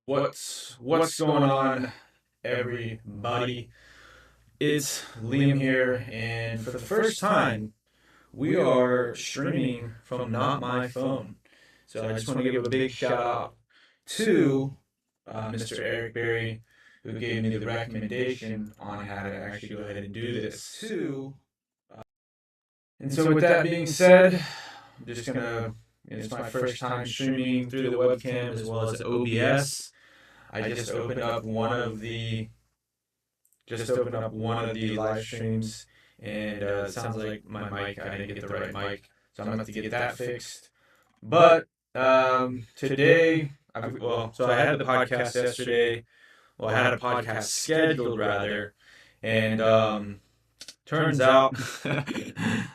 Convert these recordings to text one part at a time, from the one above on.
What's going on, everybody? It's Liam here, and for the first time, we are streaming from not my phone. So I just want to give a big shout out to Mr. Eric Berry, who gave me the recommendation on how to actually go ahead and do this. And so with that being said, I'm just gonna. It's my first time streaming through the webcam as well as OBS. I just opened up one of the live streams, and it sounds like my mic. I didn't get the right mic, so I'm gonna have to get that fixed. But today, so I had the podcast yesterday. Well, I had a podcast scheduled rather, and turns out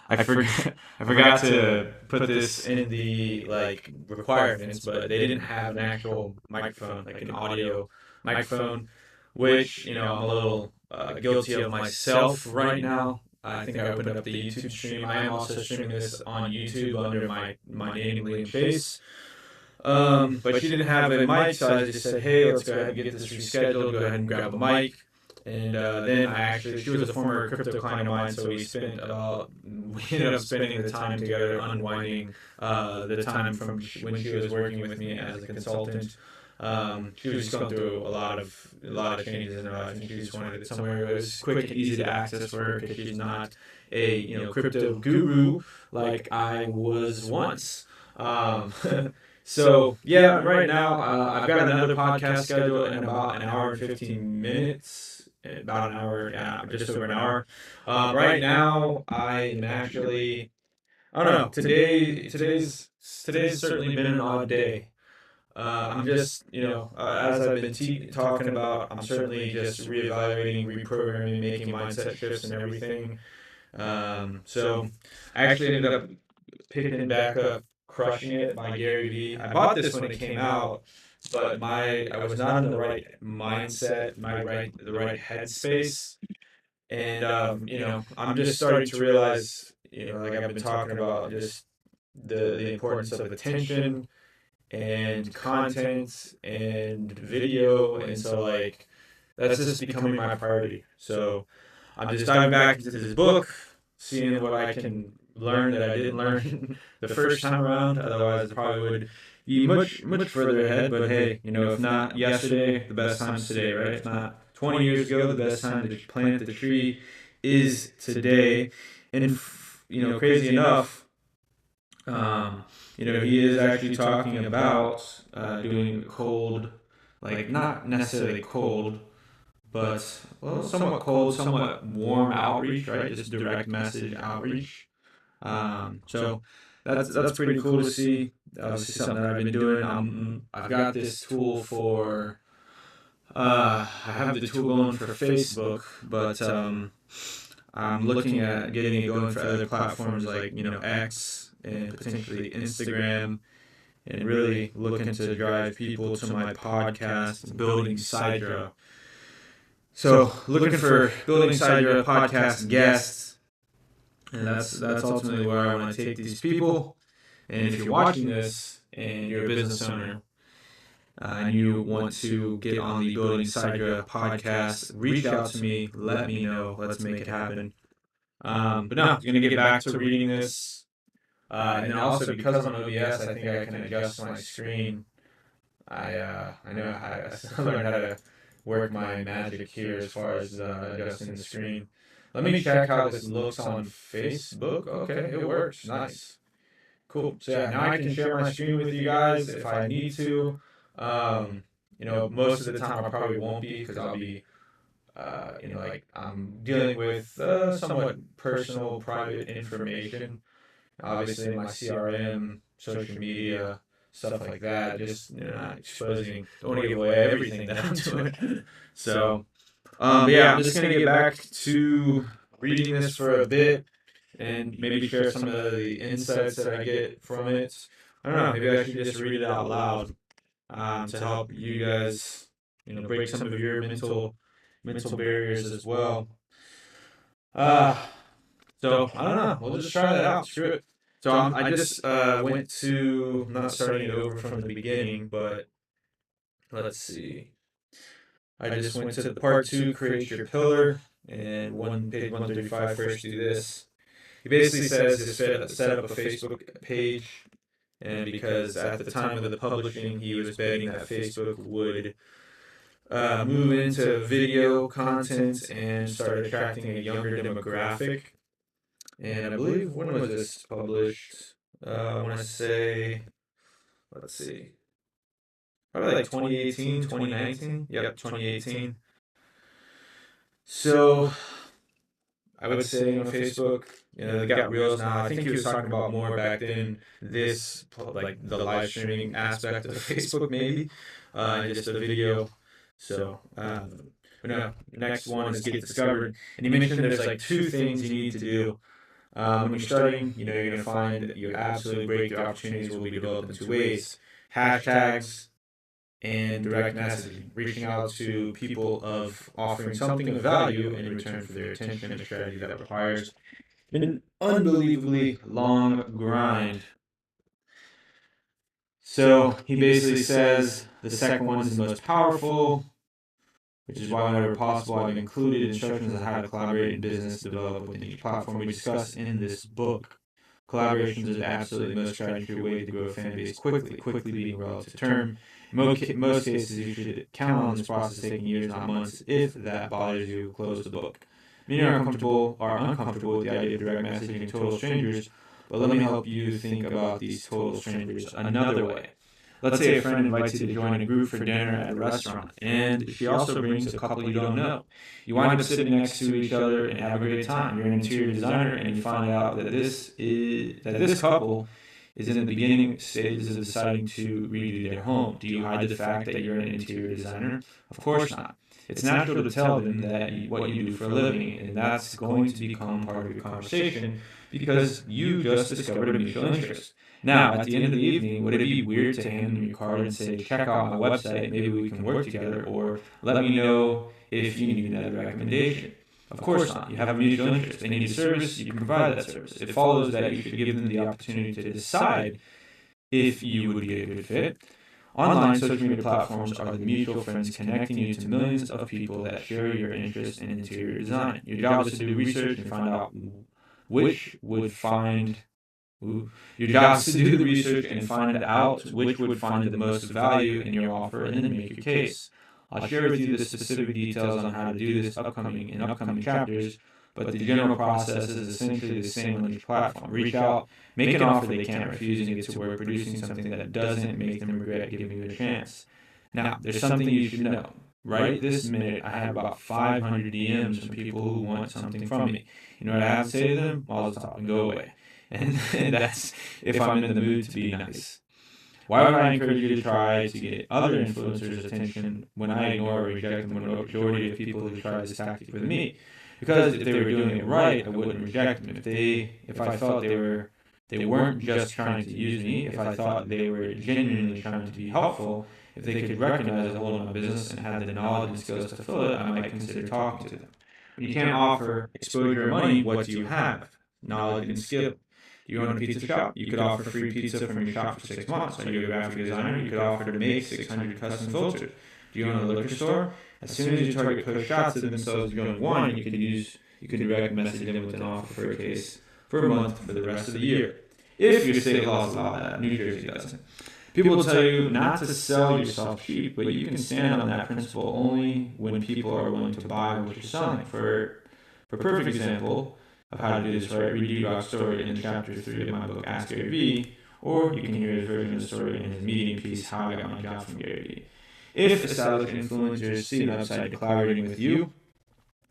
I forgot to put this in the like requirements, but they didn't have an actual microphone, like an audio microphone, which I'm a little guilty of myself right now. I think I opened up the YouTube stream. I am also streaming this on YouTube under my name, Liam Chase. But she didn't have a mic, so I just said, "Hey, let's go ahead and get this rescheduled. Go ahead and grab a mic." And then she was a former crypto client of mine, so we ended up spending the time together unwinding the time from when she was working with me as a consultant. She was just going through a lot of changes in her life, and she just wanted somewhere it was quick and easy to access for her because she's not a crypto guru like I was once. Um, So yeah, right now I've got another podcast scheduled in about an hour and 15 minutes. About an hour, yeah, just over an hour. Right now I am actually, I don't know. Today's certainly been an odd day. I'm just, as I've been talking about, I'm certainly just reevaluating, reprogramming, making mindset shifts and everything. So I actually ended up picking back up Crushing It by Gary Vee. I bought this when it came out, but my I was not in the right mindset, the right headspace. And I'm just starting to realize, like I've been talking about just the importance of attention and content and video. And so like that's just becoming my priority. So I'm just diving back into this book, seeing what I can learn that I didn't learn the first time around. Otherwise, I probably would be much further ahead. But hey, if not yesterday, the best time's today, right? If not 20 years ago, the best time to plant the tree is today. And crazy enough, he is actually talking about doing cold, like not necessarily cold, but well, somewhat cold, somewhat warm outreach, right? Just direct message outreach. So that's pretty cool to see. Obviously, something that I've been doing. I've got this tool for. I have the tool going for Facebook, but I'm looking at getting it going for other platforms like X and potentially Instagram, and really looking to drive people to my podcast, Building Sidra. So looking for Building Sidra podcast guests, and that's ultimately where I want to take these people. And if you're watching this and you're a business owner and you want to get on the Building Sidra podcast, reach out to me, let me know, let's make it happen. But no, I'm gonna get back to reading this, and then also because I'm on OBS, I think I can adjust my screen. I know I learned how to work my magic here as far as adjusting the screen. Let me check how this looks on Facebook. Okay, it works. Nice. Cool. So yeah, now I can share my screen with you guys if I need to. Most of the time I probably won't be because I'll be, like I'm dealing with somewhat personal, private information. Obviously, my CRM, social media, stuff like that. Just not exposing. Don't want to give away everything that I'm doing. So, but yeah, I'm just gonna get back to reading this for a bit and maybe share some of the insights that I get from it. I don't know. Maybe I should just read it out loud to help you guys, break some of your mental barriers as well. Uh, so I don't know. We'll just try that out. Screw it. So I just went to, I'm not starting it over from the beginning, but let's see. I just went to the part 2, create your pillar, and page 135 first do this. He basically says just set up a Facebook page, and because at the time of the publishing, he was betting that Facebook would move into video content and start attracting a younger demographic. And I believe, when was this published? I want to say, let's see, probably like 2018, 2019. Yep, 2018. So I would say on Facebook, they got Reels now. I think he was talking about more back then, this, like the live streaming aspect of Facebook, maybe, just a video. So, but no, next one is get discovered. And he mentioned there's like two things you need to do. When you're starting, you're going to find that your absolute breakthrough opportunities will be developed in two ways: hashtags and direct messaging, reaching out to people of offering something of value in return for their attention, a strategy that requires an unbelievably long grind. So he basically says the second one is the most powerful, which is why whenever possible I've included instructions on how to collaborate in business develop within each platform we discuss in this book. Collaborations is absolutely the most strategic way to grow a fan base quickly being a relative term. In most cases, you should count on this process taking years, not months. If that bothers you, close the book. Many are uncomfortable with the idea of direct messaging to total strangers, but let me help you think about these total strangers another way. Let's say a friend invites you to join a group for dinner at a restaurant, and she also brings a couple you don't know. You wind up sitting next to each other and have a great time. You're an interior designer, and you find out that this couple is in the beginning stages of deciding to redo their home. Do you hide the fact that you're an interior designer? Of course not. It's natural to tell them what you do for a living, and that's going to become part of your conversation because you just discovered a mutual interest. Now, at the end of the evening, would it be weird to hand them your card and say, check out my website, maybe we can work together, or let me know if you need another recommendation? Of course not. You have a mutual interest. They need a service, you can provide that service. It follows that you should give them the opportunity to decide if you would be a good fit. Online social media platforms are the mutual friends connecting you to millions of people that share your interest in interior design. Your job is to do research and find out which would find your job is to do the research and find out which would find the most value in your offer and then make your case. I'll share with you the specific details on how to do this in upcoming chapters, but the general process is essentially the same on each platform. Reach out, make an offer they can't refuse, and get to work producing something that doesn't make them regret giving you a chance. Now, there's something you should know. Right this minute, I have about 500 DMs from people who want something from me. You know what I have to say to them? Mazel tov, and go away. And that's if I'm in the mood to be nice. Why would I encourage you to try to get other influencers' attention when I ignore or reject the majority of people who try this tactic with me? Because if they were doing it right, I wouldn't reject them. If I felt they weren't just trying to use me, if I thought they were genuinely trying to be helpful, if they could recognize the hole in my business and had the knowledge and skills to fill it, I might consider talking to them. When you can't offer exposure or money, what do you have? Knowledge and skill. You own a pizza shop, you could offer free pizza from your shop for 6 months. Are you a graphic designer? You could offer to make 600 custom filters. Do you own a liquor store? As soon as your target push shots at themselves going one, you could direct message them with an offer for a case for a month for the rest of the year. If your state laws allow that, New Jersey doesn't. People will tell you not to sell yourself cheap, but you can stand on that principle only when people are willing to buy what you're selling. For a perfect example of how to do this right, read D-Rock's story in chapter 3 of my book, Ask Gary Vee, or you can hear his version of the story in his Medium piece, How I Got My Job from Gary Vee. If established influencers see an upside to collaborating with you,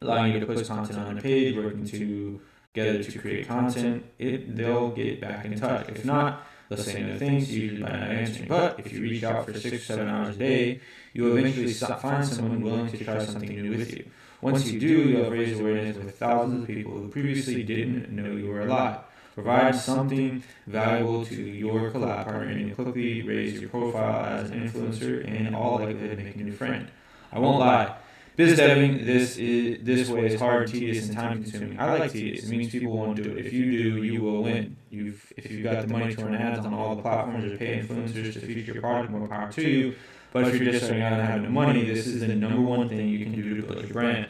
allowing you to post content on a page, working together to create content, they'll get back in touch. If not, they'll say no thanks, usually by not answering. But if you reach out for 6 or 7 hours a day, you will eventually find someone willing to try something new with you. Once you do, you'll have raised awareness with thousands of people who previously didn't know you were alive. Provide something valuable to your collab partner and you'll quickly raise your profile as an influencer and in all likelihood make a new friend. I won't lie. Biz deving this way is hard, tedious, and time consuming. I like tedious. It means people won't do it. If you do, you will win. If you've got the money to run ads on all the platforms or pay influencers to feature your product, more power to you. But if you're just starting out and having no money, this is the number one thing you can do to build your brand.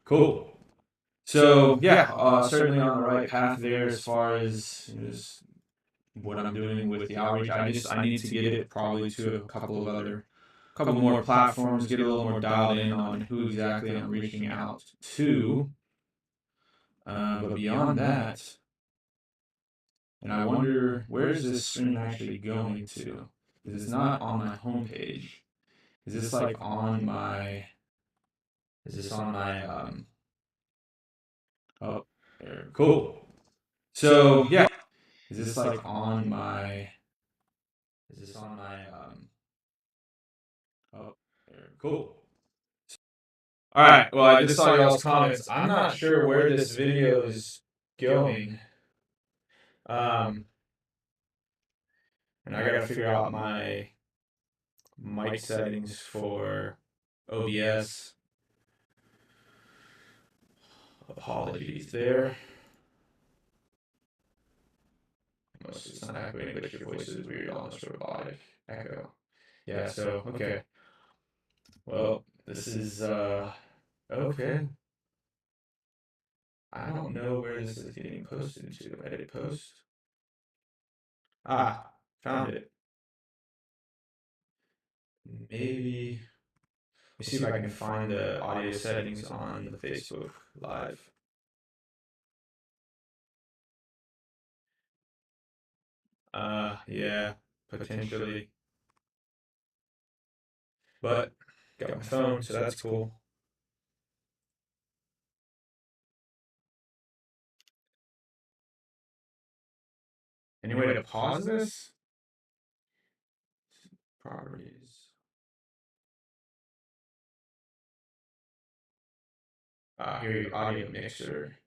Cool. So yeah, certainly on the right path there as far as just what I'm doing with the outreach. I need to get it probably to a couple more platforms, get a little more dialed in on who exactly I'm reaching out to. But beyond that, and I wonder, where is this stream actually going to? Because it's not on my homepage. Is this like on my? Is this on my? Oh, there. Cool. So yeah, is this like on my? Is this on my? Oh, there. Cool. All right. Well, I just saw y'all's comments. I'm not sure where this video is going. And I gotta figure out my mic settings for OBS. Apologies there. It's not echoing, but your voice is weird, almost robotic echo. Yeah. So okay. Well, this is okay. I don't know where this is getting posted to. Edit post. Ah, found it. Maybe. Let me see if I can find the audio settings on the Facebook Live. Yeah, potentially. But got my phone, so that's cool. Any way to pause this? Properties. Here you go, audio mixer.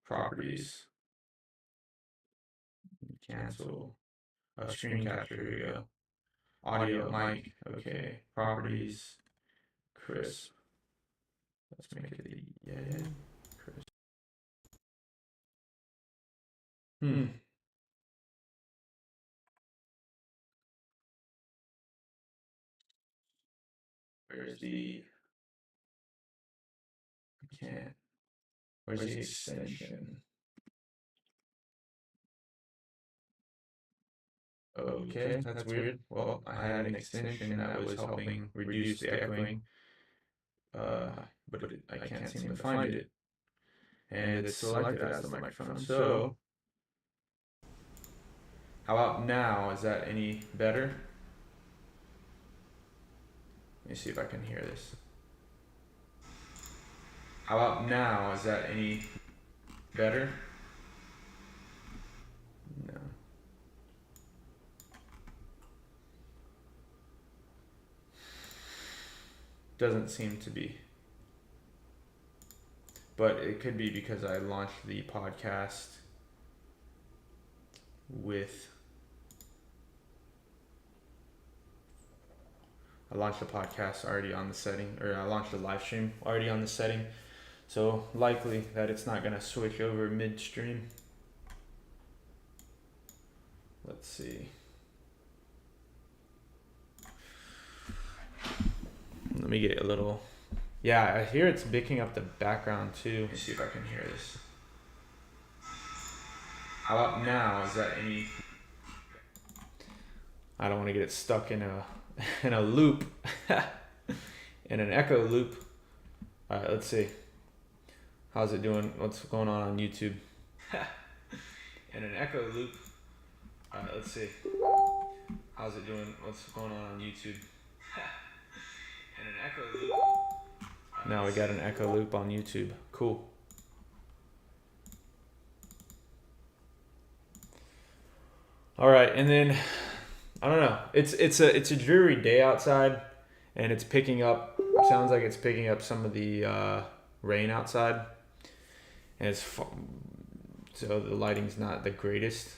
Properties. Cancel. Screen capture, here you go. Audio mic, okay. Properties. Crisp. Let's make it the yeah. Crisp. Where's the can't. Where's the extension? Okay, that's weird. Well, I had an extension that was helping reduce the echoing, but I can't seem to find it. And it's selected as the microphone. So, how about now? Is that any better? Let me see if I can hear this. How about now? Is that any better? No. Doesn't seem to be. But it could be because I launched the podcast with... I launched the podcast already on the setting, or I launched the live stream already on the setting. So likely that it's not going to switch over midstream. Let's see. Let me get a little... Yeah, I hear it's picking up the background too. Let me see if I can hear this. How about now? Is that any... I don't want to get it stuck in a loop. In an echo loop. All right, let's see. How's it doing? What's going on YouTube? In an echo loop. All right, let's see. How's it doing? What's going on YouTube? In an echo loop. Now we got an echo loop on YouTube. Cool. All right, and then I don't know. It's a dreary day outside, and it's picking up. Sounds like it's picking up some of the rain outside, and so the lighting's not the greatest.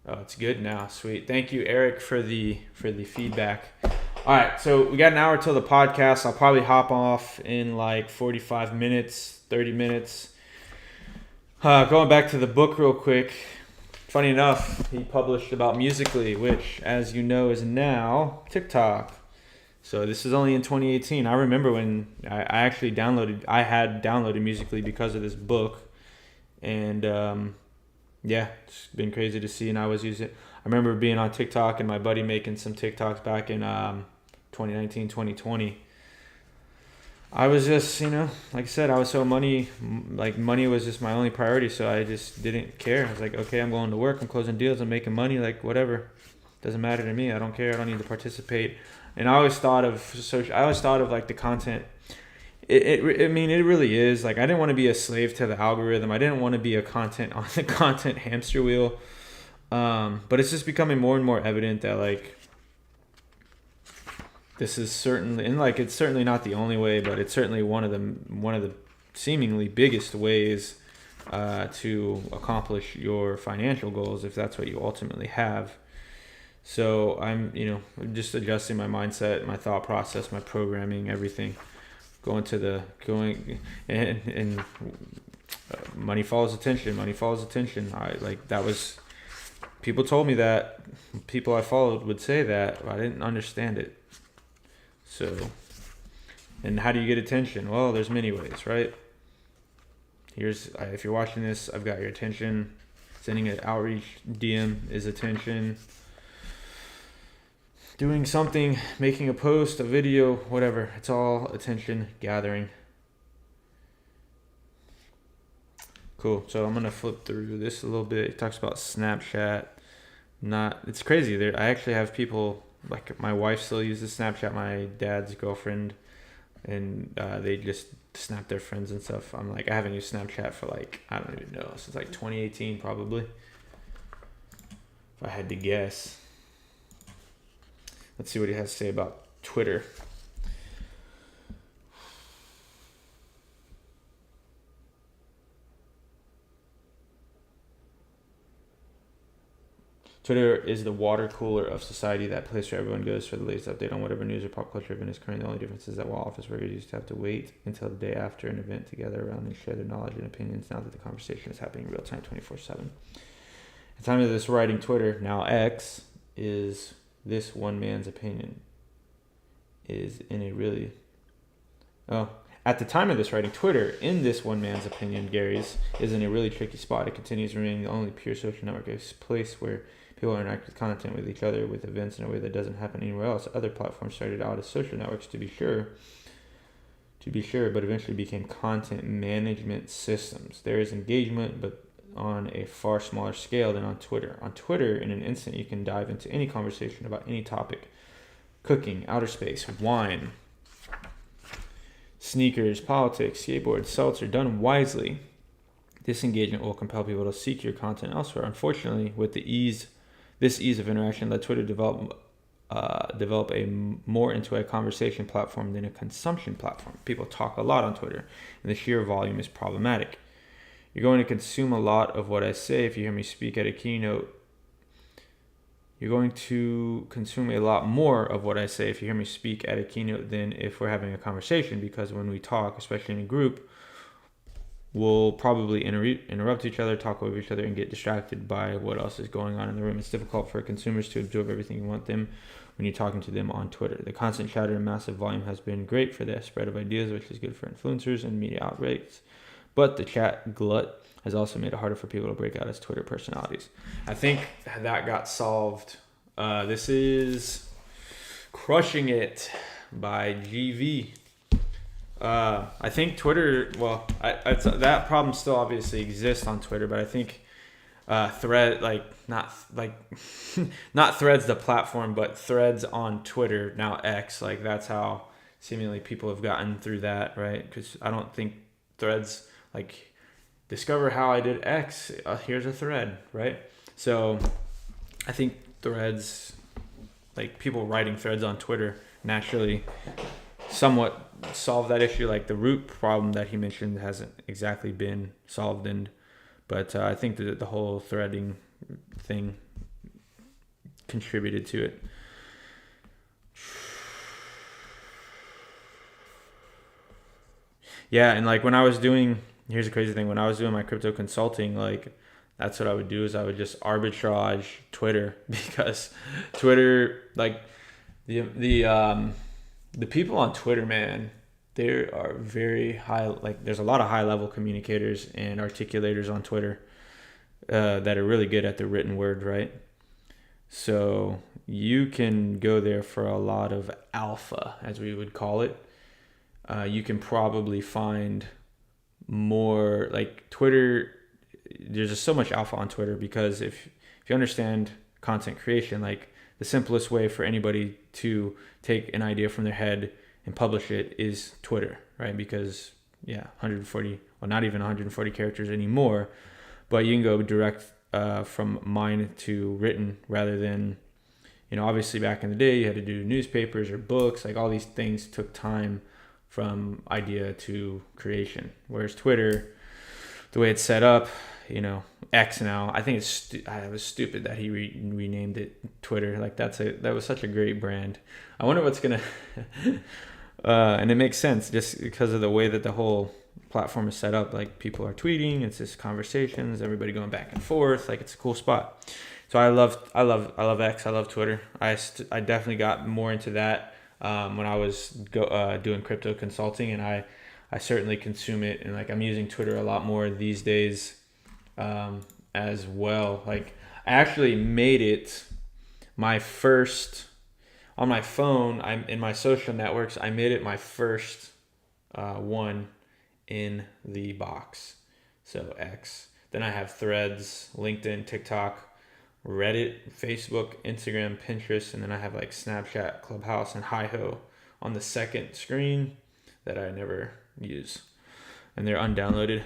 Oh, it's good now. Sweet. Thank you, Eric, for the feedback. All right, so we got an hour till the podcast. I'll probably hop off in like 45 minutes, 30 minutes. Going back to the book real quick. Funny enough, he published about Musical.ly, which, as you know, is now TikTok. So this is only in 2018. I remember when I actually had downloaded Musical.ly because of this book. And yeah, it's been crazy to see. And I remember being on TikTok and my buddy making some TikToks back in 2019, 2020. I was just, like I said, I was so money was just my only priority. So I just didn't care. I was like, okay, I'm going to work. I'm closing deals. I'm making money. Like, whatever. Doesn't matter to me. I don't care. I don't need to participate. And I always thought of like the content. It really is. Like, I didn't want to be a slave to the algorithm. I didn't want to be on the content hamster wheel. But it's just becoming more and more evident that like this is certainly, and like it's certainly not the only way, but it's certainly one of the seemingly biggest ways to accomplish your financial goals, if that's what you ultimately have. So I'm just adjusting my mindset, my thought process, my programming, everything. And money follows attention. People told me that. People I followed would say that, but I didn't understand it. So, and how do you get attention? Well, there's many ways, right? If you're watching this, I've got your attention. Sending an outreach DM is attention. Doing something, making a post, a video, whatever. It's all attention gathering. Cool. So I'm going to flip through this a little bit. It talks about Snapchat. It's crazy. I actually have people, like my wife still uses Snapchat, my dad's girlfriend, and they just snap their friends and stuff. I'm like, I haven't used Snapchat for like, I don't even know, since like 2018 probably, if I had to guess. Let's see what he has to say about Twitter. Twitter is the water cooler of society, that place where everyone goes for the latest update on whatever news or pop culture event is current. The only difference is that while office workers used to have to wait until the day after an event to gather around and share their knowledge and opinions, now that the conversation is happening in real time 24/7. At the time of this writing, Twitter, now X, is this one man's opinion. At the time of this writing, Twitter, in this one man's opinion, Gary's, is in a really tricky spot. It continues remaining the only pure social network, a place where people interact with content with each other, with events in a way that doesn't happen anywhere else. Other platforms started out as social networks, to be sure, but eventually became content management systems. There is engagement, but on a far smaller scale than on Twitter. On Twitter, in an instant, you can dive into any conversation about any topic. Cooking, outer space, wine, sneakers, politics, skateboards, seltzer. Done wisely, this engagement will compel people to seek your content elsewhere. Unfortunately, with this ease of interaction led Twitter develop more into a conversation platform than a consumption platform. People talk a lot on Twitter, and the sheer volume is problematic. You're going to consume a lot of what I say if you hear me speak at a keynote. You're going to consume a lot more of what I say if you hear me speak at a keynote than if we're having a conversation, because when we talk, especially in a group, we'll probably interrupt each other, talk over each other, and get distracted by what else is going on in the room. It's difficult for consumers to absorb everything you want them when you're talking to them on Twitter. The constant chatter and massive volume has been great for the spread of ideas, which is good for influencers and media outlets. But the chat glut has also made it harder for people to break out as Twitter personalities. I think that got solved. This is Crushing It by GV. I think Twitter, that problem still obviously exists on Twitter, but I think not Threads the platform, but Threads on Twitter, now X, like that's how seemingly people have gotten through that, right? Because I don't think Threads, like, discover how I did X, here's a thread, right? So I think Threads, like people writing threads on Twitter, naturally somewhat solve that issue. Like the root problem that he mentioned hasn't exactly been solved, but I think that the whole threading thing contributed to it. Yeah, and like here's a crazy thing. When I was doing my crypto consulting, like that's what I would do is I would just arbitrage Twitter because Twitter, like the people on Twitter, man, there are very high. Like there's a lot of high level communicators and articulators on Twitter that are really good at the written word, right? So you can go there for a lot of alpha, as we would call it. You can probably find more like Twitter. There's just so much alpha on Twitter because if you understand content creation, like the simplest way for anybody to take an idea from their head and publish it is Twitter, right? Because 140, well, not even 140 characters anymore, but you can go direct from mind to written rather than, obviously back in the day you had to do newspapers or books, like all these things took time from idea to creation. Whereas Twitter, the way it's set up, X now, I think it was stupid that he renamed it Twitter. Like that was such a great brand. I wonder what's gonna, and it makes sense just because of the way that the whole platform is set up. Like people are tweeting, it's just conversations, everybody going back and forth. Like it's a cool spot. So I love X. I love Twitter. I definitely got more into that when I was doing crypto consulting, and I certainly consume it, and like I'm using Twitter a lot more these days as well. Like I actually made it my first on my phone. I'm in my social networks. I made it my first one in the box. So X. Then I have Threads, LinkedIn, TikTok, Reddit, Facebook, Instagram, Pinterest, and then I have like Snapchat, Clubhouse, and Hi-Ho on the second screen that I never use, and they're undownloaded.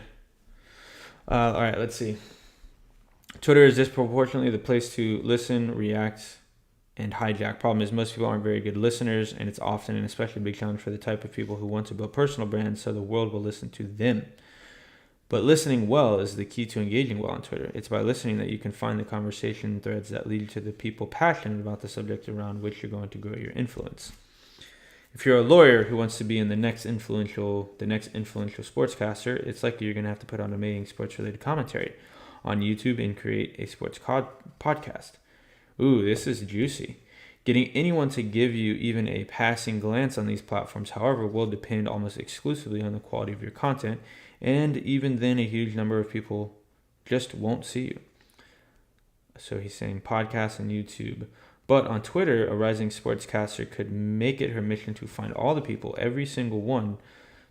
All right, let's see. Twitter is disproportionately the place to listen, react, and hijack. Problem is most people aren't very good listeners, and it's often and especially a big challenge for the type of people who want to build personal brands so the world will listen to them. But listening well is the key to engaging well on Twitter. It's by listening that you can find the conversation threads that lead to the people passionate about the subject around which you're going to grow your influence. If you're a lawyer who wants to be in the next influential sportscaster, it's likely you're going to have to put on amazing sports-related commentary on YouTube and create a sports podcast. Ooh, this is juicy. Getting anyone to give you even a passing glance on these platforms, however, will depend almost exclusively on the quality of your content, and even then a huge number of people just won't see you. So he's saying podcasts and YouTube. But on Twitter, a rising sportscaster could make it her mission to find all the people, every single one,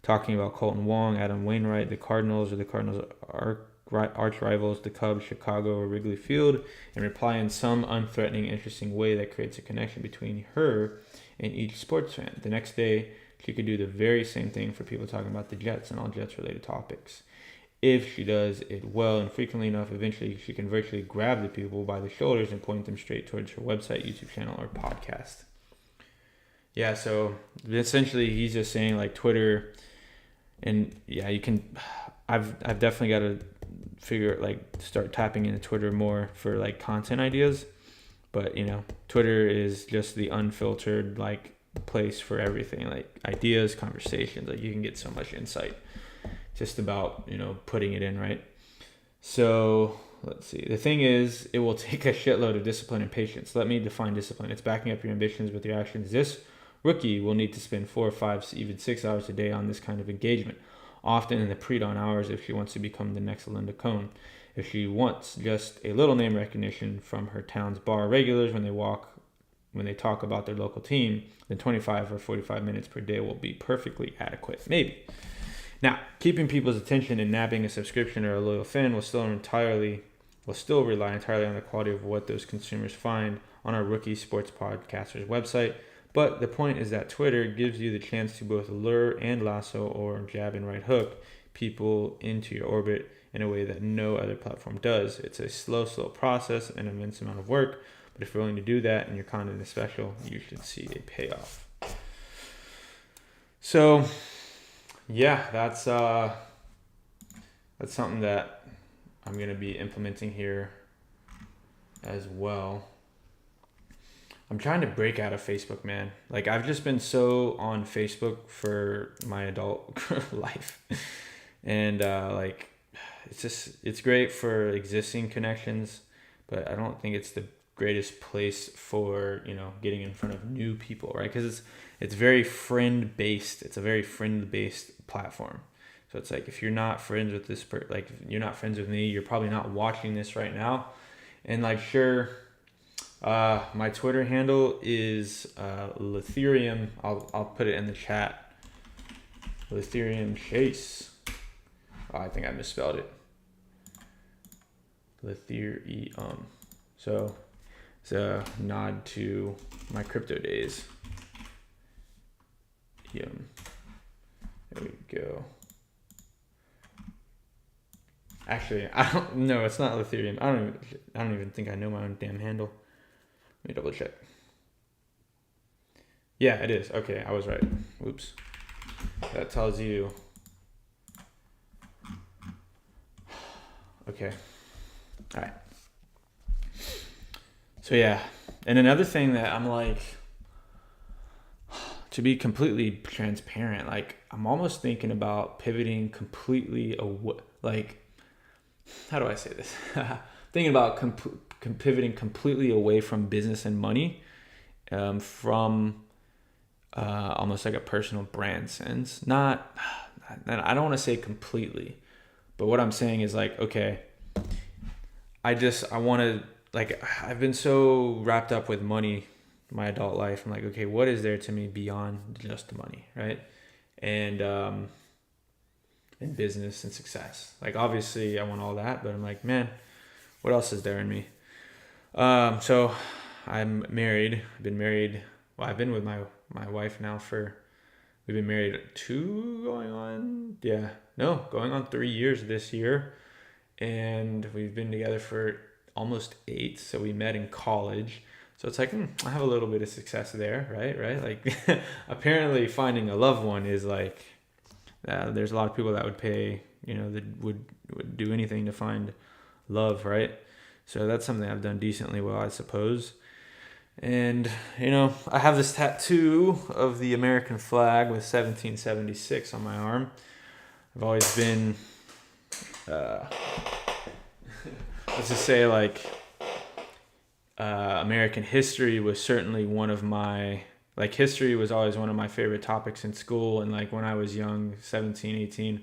talking about Colton Wong, Adam Wainwright, the Cardinals, or the Cardinals' arch rivals, the Cubs, Chicago, or Wrigley Field, and reply in some unthreatening, interesting way that creates a connection between her and each sports fan. The next day, she could do the very same thing for people talking about the Jets and all Jets-related topics. If she does it well and frequently enough, eventually she can virtually grab the people by the shoulders and point them straight towards her website, YouTube channel, or podcast. Yeah, so essentially he's just saying like Twitter, and yeah, you can. I've definitely got to start tapping into Twitter more for like content ideas, but Twitter is just the unfiltered like place for everything, like ideas, conversations. Like you can get so much insight just about putting it in, right? So let's see. The thing is, it will take a shitload of discipline and patience. Let me define discipline. It's backing up your ambitions with your actions. This rookie will need to spend 4 or 5, even 6 hours a day on this kind of engagement, often in the pre-dawn hours if she wants to become the next Linda Cohn. If she wants just a little name recognition from her town's bar regulars when they talk about their local team, then 25 or 45 minutes per day will be perfectly adequate. Maybe. Now, keeping people's attention and nabbing a subscription or a loyal fan will still rely entirely on the quality of what those consumers find on our rookie sports podcaster's website. But the point is that Twitter gives you the chance to both lure and lasso, or jab and right hook, people into your orbit in a way that no other platform does. It's a slow process and an immense amount of work, but if you're willing to do that and your content is special, you should see a payoff. So yeah, that's something that I'm going to be implementing here as well. I'm trying to break out of Facebook, man. Like I've just been so on Facebook for my adult life, and like it's great for existing connections, but I don't think it's the greatest place for getting in front of new people, right? Because it's very friend based. It's a very friend based platform. So it's like if you're not friends with like if you're not friends with me, you're probably not watching this right now. And like sure, my Twitter handle is Letherium. I'll put it in the chat. Letherium Chase. Oh, I think I misspelled it. Letherium. So it's a nod to my crypto days. There we go. Actually, I don't. No, it's not Letherium. I don't even think I know my own damn handle. Let me double check. Yeah, it is. Okay, I was right. Oops. That tells you. Okay. All right. So yeah, and another thing that I'm like, to be completely transparent, like I'm almost thinking about pivoting completely away. Like, how do I say this? Thinking about pivoting completely away from business and money, from almost like a personal brand sense. Not, I don't want to say completely, but what I'm saying is like, okay, I want to, like, I've been so wrapped up with money my adult life. I'm like, okay, what is there to me beyond just the money, right? And business and success. Like obviously I want all that, but I'm like, man, what else is there in me? So I'm married. I've been married. Well, I've been with my wife now we've been married going on 3 years this year. And we've been together for almost 8. So we met in college. So it's like, I have a little bit of success there, right? Like apparently finding a loved one is like, there's a lot of people that would pay, that would do anything to find love, right? So that's something I've done decently well, I suppose. And, I have this tattoo of the American flag with 1776 on my arm. I've always been, let's just say like, American history was certainly history was always one of my favorite topics in school. And like when I was young, 17, 18,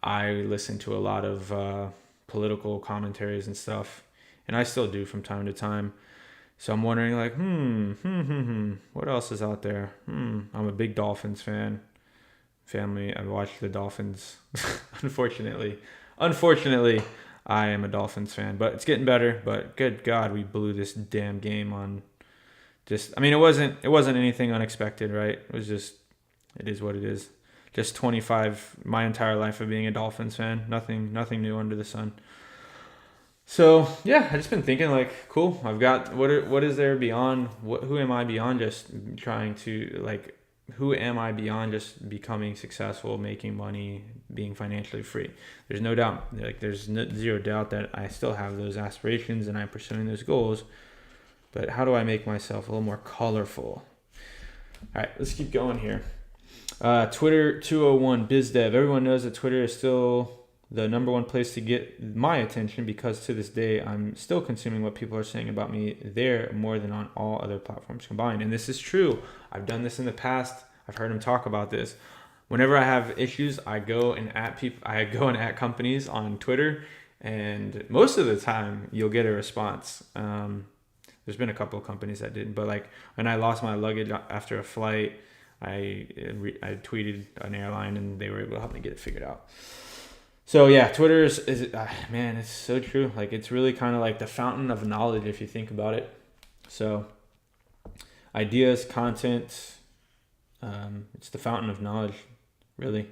I listened to a lot of political commentaries and stuff. And I still do from time to time. So I'm wondering like, what else is out there? I'm a big Dolphins fan. Family, I watched the Dolphins. Unfortunately, I am a Dolphins fan, but it's getting better. But good God, we blew this damn game on. It wasn't anything unexpected, right? It is what it is. Just 25, my entire life of being a Dolphins fan. Nothing new under the sun. So yeah, I just been thinking like, cool. I've got what is there beyond? Who am I beyond just trying to like? Who am I beyond just becoming successful, making money, being financially free? There's no doubt, like zero doubt that I still have those aspirations and I'm pursuing those goals. But how do I make myself a little more colorful? All right, let's keep going here. Twitter 201 BizDev. Everyone knows that Twitter is still the number one place to get my attention because to this day, I'm still consuming what people are saying about me there more than on all other platforms combined. And this is true. I've done this in the past. I've heard them talk about this. Whenever I have issues, I go and at companies on Twitter, and most of the time you'll get a response. There's been a couple of companies that didn't, but like when I lost my luggage after a flight, I tweeted an airline and they were able to help me get it figured out. So yeah, Twitter is man, it's so true. Like it's really kind of like the fountain of knowledge if you think about it. So ideas, content, it's the fountain of knowledge, really.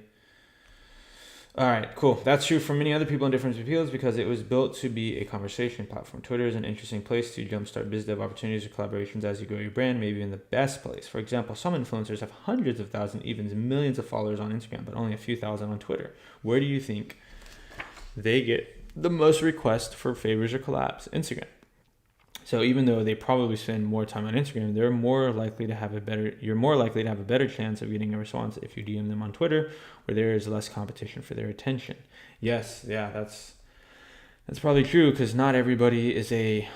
All right, cool. That's true for many other people in different fields because it was built to be a conversation platform. Twitter is an interesting place to jumpstart biz dev opportunities or collaborations as you grow your brand, maybe in the best place. For example, some influencers have hundreds of thousands, even millions of followers on Instagram, but only a few thousand on Twitter. Where do you think they get the most requests for favors or collabs? Instagram. So even though they probably spend more time on Instagram, you're more likely to have a better chance of getting a response if you DM them on Twitter, where there is less competition for their attention. Yes, yeah, that's probably true, because not everybody is an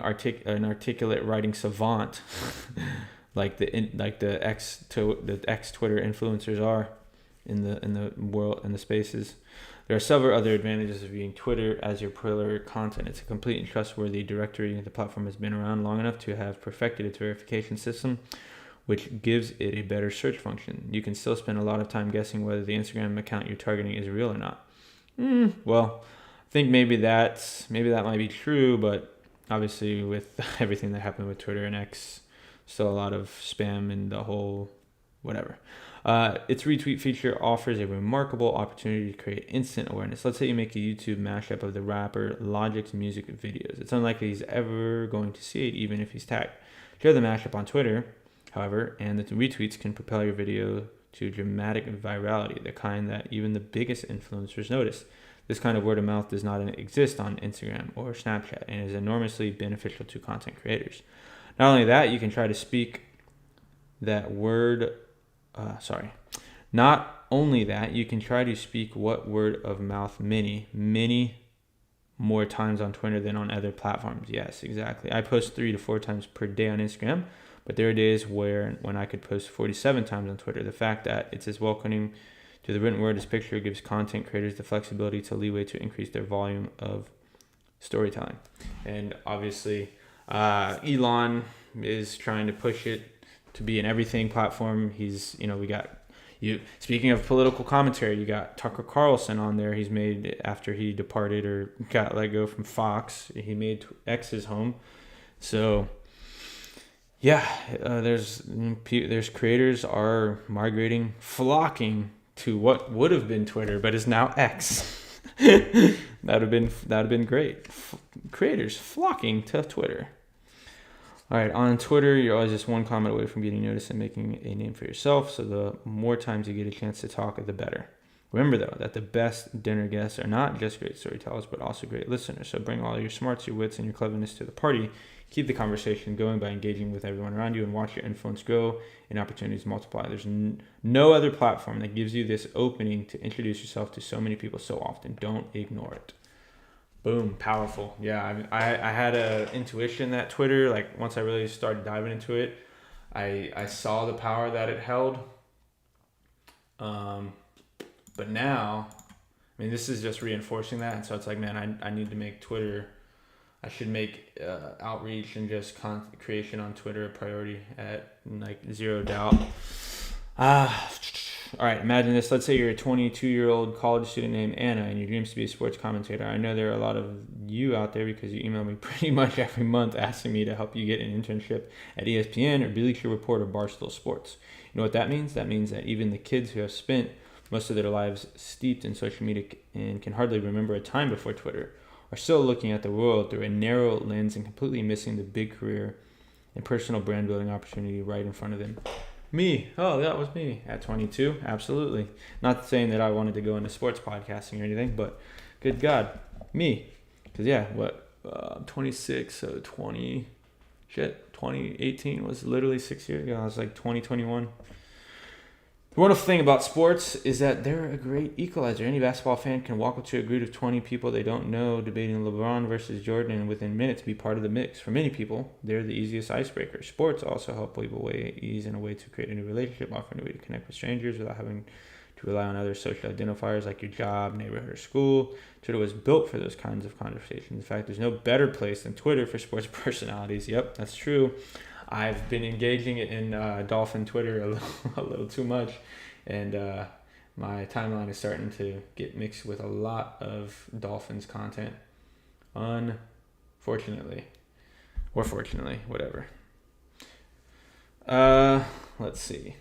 articulate writing savant like the ex Twitter influencers are in the world, in the spaces. There are several other advantages of using Twitter as your pillar content. It's a complete and trustworthy directory. The platform has been around long enough to have perfected its verification system, which gives it a better search function. You can still spend a lot of time guessing whether the Instagram account you're targeting is real or not. Well, I think maybe that might be true, but obviously with everything that happened with Twitter and X, still a lot of spam and the whole whatever. Its retweet feature offers a remarkable opportunity to create instant awareness. Let's say you make a YouTube mashup of the rapper Logic's music videos. It's unlikely he's ever going to see it, even if he's tagged. Share the mashup on Twitter, however, and the retweets can propel your video to dramatic virality, the kind that even the biggest influencers notice. This kind of word of mouth does not exist on Instagram or Snapchat and is enormously beneficial to content creators. Not only that, you can try to speak that word. Not only that, you can try to speak what word of mouth many more times on Twitter than on other platforms. Yes, exactly. I post 3 to 4 times per day on Instagram, but there are days when I could post 47 times on Twitter. The fact that it's as welcoming to the written word as picture gives content creators the flexibility to leeway to increase their volume of storytelling. And obviously, Elon is trying to push it to be an everything platform. Speaking of political commentary, you got Tucker Carlson on there. He's made, after he departed or got let go from Fox, he made X his home. So yeah, there's creators are migrating, flocking to what would have been Twitter, but is now X. That'd have been great. Creators flocking to Twitter. All right, on Twitter, you're always just one comment away from getting noticed and making a name for yourself. So the more times you get a chance to talk, the better. Remember, though, that the best dinner guests are not just great storytellers, but also great listeners. So bring all your smarts, your wits, and your cleverness to the party. Keep the conversation going by engaging with everyone around you, and watch your influence grow and opportunities multiply. There's no other platform that gives you this opening to introduce yourself to so many people so often. Don't ignore it. Boom, powerful. Yeah, I had a intuition that Twitter, like once I really started diving into it, I saw the power that it held. But now, I mean, this is just reinforcing that. And so it's like, man, I need to make Twitter, I should make outreach and just content creation on Twitter a priority at like zero doubt. All right, imagine this. Let's say you're a 22-year-old college student named Anna and your dream is to be a sports commentator. I know there are a lot of you out there because you email me pretty much every month asking me to help you get an internship at ESPN or Bleacher Report or Barstool Sports. You know what that means? That means that even the kids who have spent most of their lives steeped in social media and can hardly remember a time before Twitter are still looking at the world through a narrow lens and completely missing the big career and personal brand building opportunity right in front of them. Me. Oh, that was me at 22. Absolutely. Not saying that I wanted to go into sports podcasting or anything, but good God, me. Because, yeah, I'm 26, so 2018 was literally 6 years ago. I was like 2021. The wonderful thing about sports is that they're a great equalizer. Any basketball fan can walk up to a group of 20 people they don't know debating LeBron versus Jordan and within minutes be part of the mix. For many people, they're the easiest icebreaker. Sports also help people ease in a way to create a new relationship, offering a way to connect with strangers without having to rely on other social identifiers like your job, neighborhood, or school. Twitter was built for those kinds of conversations. In fact, there's no better place than Twitter for sports personalities. Yep, that's true. I've been engaging in Dolphin Twitter a little too much, and my timeline is starting to get mixed with a lot of Dolphins content, unfortunately, or fortunately, whatever. Let's see.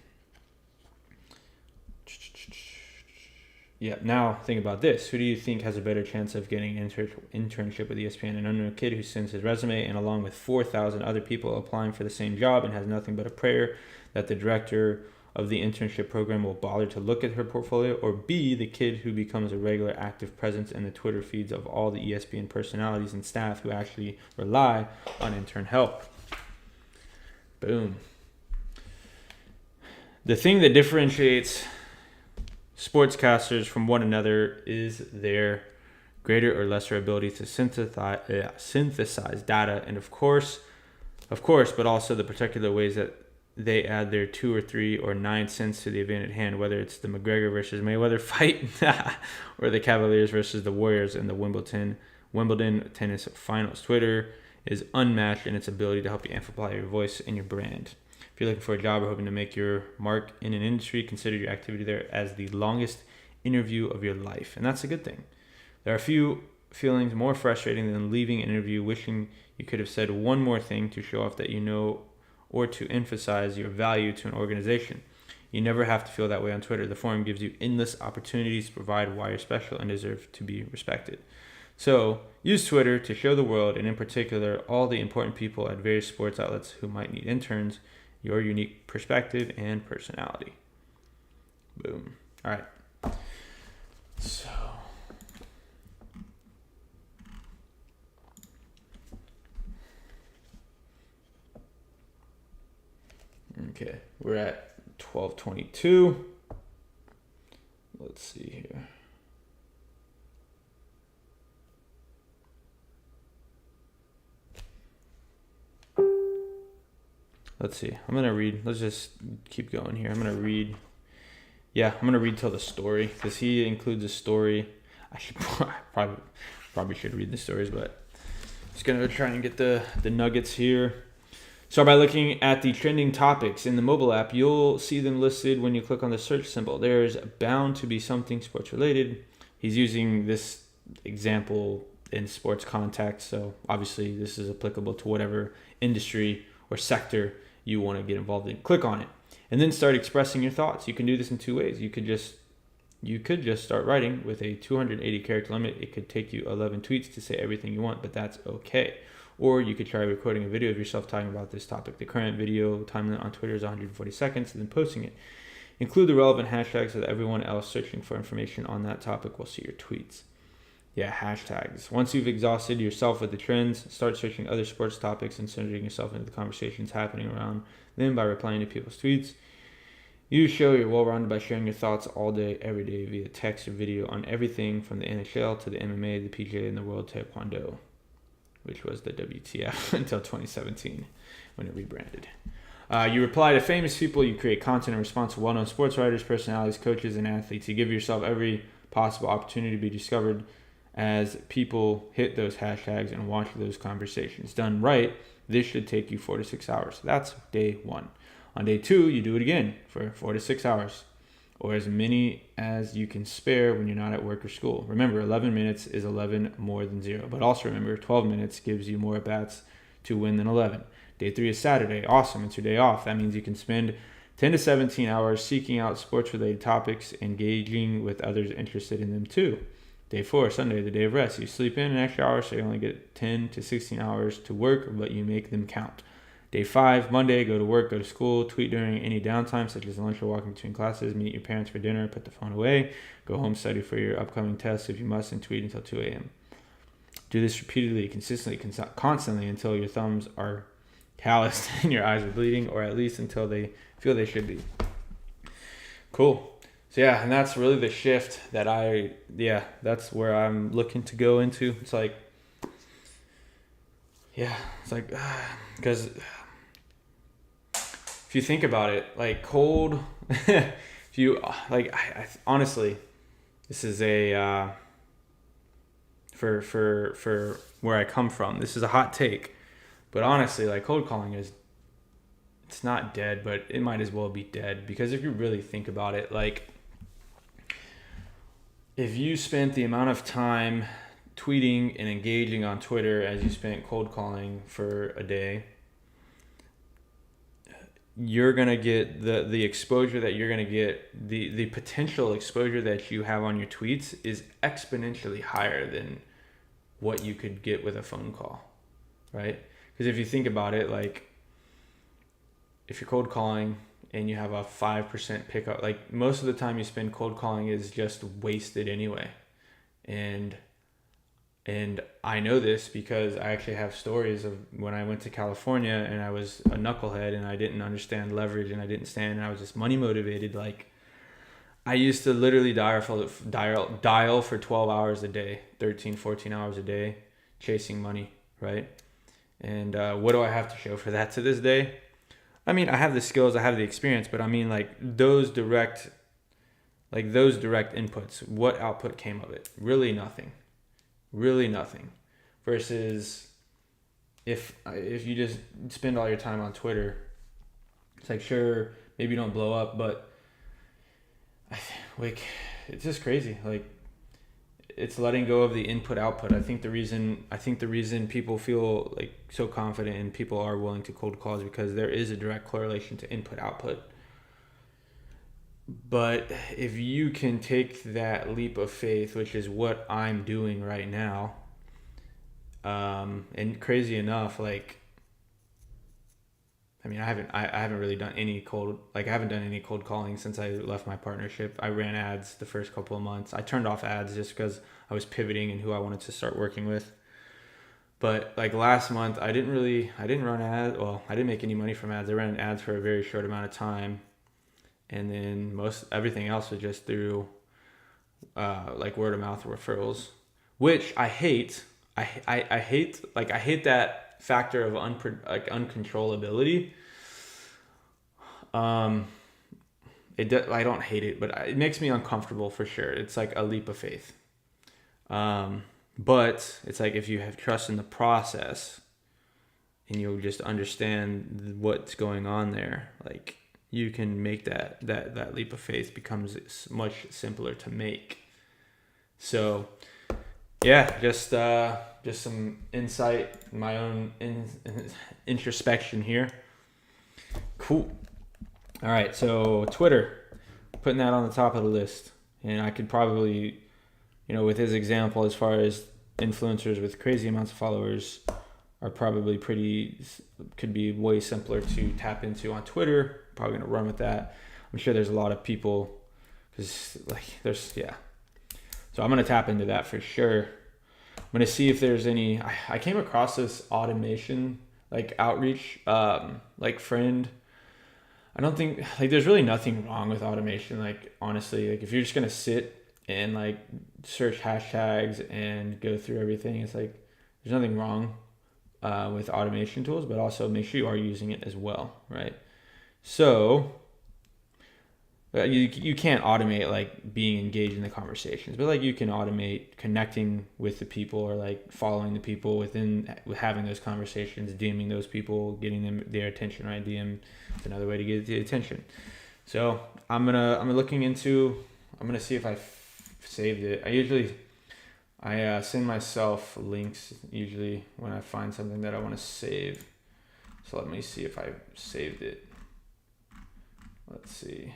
Yeah, now think about this. Who do you think has a better chance of getting an internship with ESPN? An unknown kid who sends his resume and along with 4,000 other people applying for the same job and has nothing but a prayer that the director of the internship program will bother to look at her portfolio, or B, the kid who becomes a regular active presence in the Twitter feeds of all the ESPN personalities and staff who actually rely on intern help. Boom. The thing that differentiates sportscasters from one another is their greater or lesser ability to synthesize data, and of course, but also the particular ways that they add their 2 or 3 or 9 cents to the event at hand, whether it's the McGregor versus Mayweather fight or the Cavaliers versus the Warriors in the Wimbledon tennis finals. Twitter is unmatched in its ability to help you amplify your voice and your brand. If you're looking for a job or hoping to make your mark in an industry, consider your activity there as the longest interview of your life. And that's a good thing. There are a few feelings more frustrating than leaving an interview wishing you could have said one more thing to show off that you know or to emphasize your value to an organization. You never have to feel that way on Twitter. The forum gives you endless opportunities to provide why you're special and deserve to be respected. So use Twitter to show the world, and in particular all the important people at various sports outlets who might need interns, your unique perspective and personality. Boom. All right. So okay, we're at 12:22. Let's see here. Let's see. I'm going to read. Let's just keep going here. I'm going to read. Yeah, I'm going to read till the story because he includes a story. I should probably should read the stories, but just going to try and get the nuggets here. So by looking at the trending topics in the mobile app, you'll see them listed when you click on the search symbol. There's bound to be something sports related. He's using this example in sports context, so obviously this is applicable to whatever industry or sector you want to get involved in. Click on it and then start expressing your thoughts. You can do this in 2 ways. You could just start writing with a 280 character limit. It could take you 11 tweets to say everything you want, but that's okay. Or you could try recording a video of yourself talking about this topic. The current video time limit on Twitter is 140 seconds, and then posting it. Include the relevant hashtags so that everyone else searching for information on that topic will see your tweets. Yeah, hashtags. Once you've exhausted yourself with the trends, start searching other sports topics and centering yourself into the conversations happening around them by replying to people's tweets. You show you're well-rounded by sharing your thoughts all day, every day via text or video on everything from the NHL to the MMA, the PGA, and the World Taekwondo, which was the WTF until 2017 when it rebranded. You reply to famous people. You create content in response to well-known sports writers, personalities, coaches, and athletes. You give yourself every possible opportunity to be discovered as people hit those hashtags and watch those conversations. Done right, this should take you 4 to 6 hours. That's day 1. On day 2, you do it again for 4 to 6 hours, or as many as you can spare when you're not at work or school. Remember, 11 minutes is 11 more than 0, but also remember 12 minutes gives you more at-bats to win than 11. Day 3 is Saturday. Awesome, it's your day off. That means you can spend 10 to 17 hours seeking out sports-related topics, engaging with others interested in them too. Day 4, Sunday, the day of rest. You sleep in an extra hour, so you only get 10 to 16 hours to work, but you make them count. Day 5, Monday, go to work, go to school, tweet during any downtime, such as lunch or walking between classes, meet your parents for dinner, put the phone away, go home, study for your upcoming tests if you must, and tweet until 2 a.m. Do this repeatedly, consistently, constantly until your thumbs are calloused and your eyes are bleeding, or at least until they feel they should be. Cool. So yeah, and that's really the shift that that's where I'm looking to go into. It's like, because if you think about it, like cold, if you like, I honestly, this is a for where I come from. This is a hot take, but honestly, like cold calling it's not dead, but it might as well be dead, because if you really think about it, like if you spent the amount of time tweeting and engaging on Twitter as you spent cold calling for a day, you're going to get the exposure that you're going to get, the potential exposure that you have on your tweets is exponentially higher than what you could get with a phone call, right? Because if you think about it, like if you're cold calling and you have a 5% pickup, like most of the time you spend cold calling is just wasted anyway. And I know this because I actually have stories of when I went to California and I was a knucklehead and I didn't understand leverage and I didn't stand and I was just money motivated. Like I used to literally dial for 12 hours a day, 13, 14 hours a day, chasing money, right? And what do I have to show for that to this day? I mean, I have the skills, I have the experience, but I mean like those direct inputs, what output came of it? Really nothing. Versus if you just spend all your time on Twitter, it's like, sure, maybe you don't blow up, but like it's just crazy. Like it's letting go of the input output. I think the reason people feel like so confident and people are willing to cold call is because there is a direct correlation to input output. But if you can take that leap of faith, which is what I'm doing right now, and crazy enough, like, I mean, I haven't really done any I haven't done any cold calling since I left my partnership. I ran ads the first couple of months. I turned off ads just because I was pivoting in who I wanted to start working with. But like last month, I didn't run ads. Well, I didn't make any money from ads. I ran ads for a very short amount of time. And then everything else was just through like word of mouth referrals, which I hate. I hate that factor of uncontrollability. I don't hate it, but it makes me uncomfortable for sure. It's like a leap of faith. But it's like if you have trust in the process and you'll just understand what's going on there, like you can make that leap of faith becomes much simpler to make. So yeah, just some insight, my own introspection here. Cool. All right, so Twitter, putting that on the top of the list, and I could probably, with his example, as far as influencers with crazy amounts of followers are probably could be way simpler to tap into on Twitter. Probably gonna run with that. I'm sure there's a lot of people, because so I'm gonna tap into that for sure. I'm gonna see if there's any. I came across this automation like outreach like friend. I don't think like there's really nothing wrong with automation. Like honestly, like if you're just gonna sit and like search hashtags and go through everything, it's like there's nothing wrong with automation tools, but also make sure you are using it as well, right? So you can't automate like being engaged in the conversations, but like you can automate connecting with the people or like following the people within having those conversations, DMing those people, getting them their attention, right? DM is another way to get the attention. So I'm gonna see if I saved it. I send myself links usually when I find something that I want to save. So let me see if I saved it. Let's see.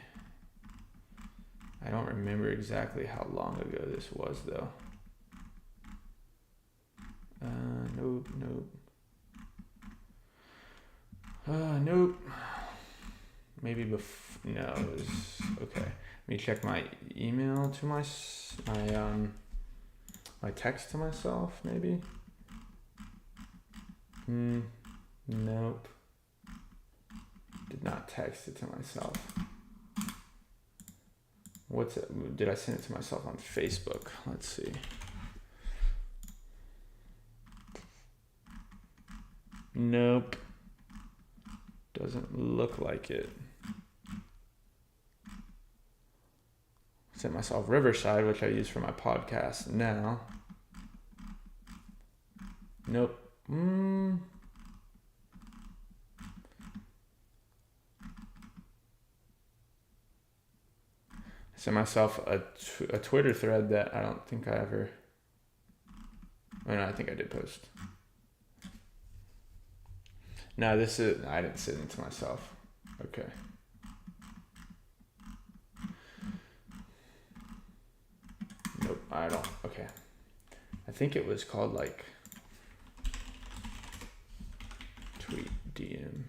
I don't remember exactly how long ago this was though. Nope. Nope. Maybe no, it was okay. Let me check my email to my text to myself maybe. Nope. Did not text it to myself. Did I send it to myself on Facebook? Let's see. Nope. Doesn't look like it. Sent myself Riverside, which I use for my podcast now. Nope. Sent myself a Twitter thread that I don't think I ever. Oh no, I think I did post. No, I didn't send it to myself. Okay. Nope, I don't. Okay. I think it was called like tweet DM.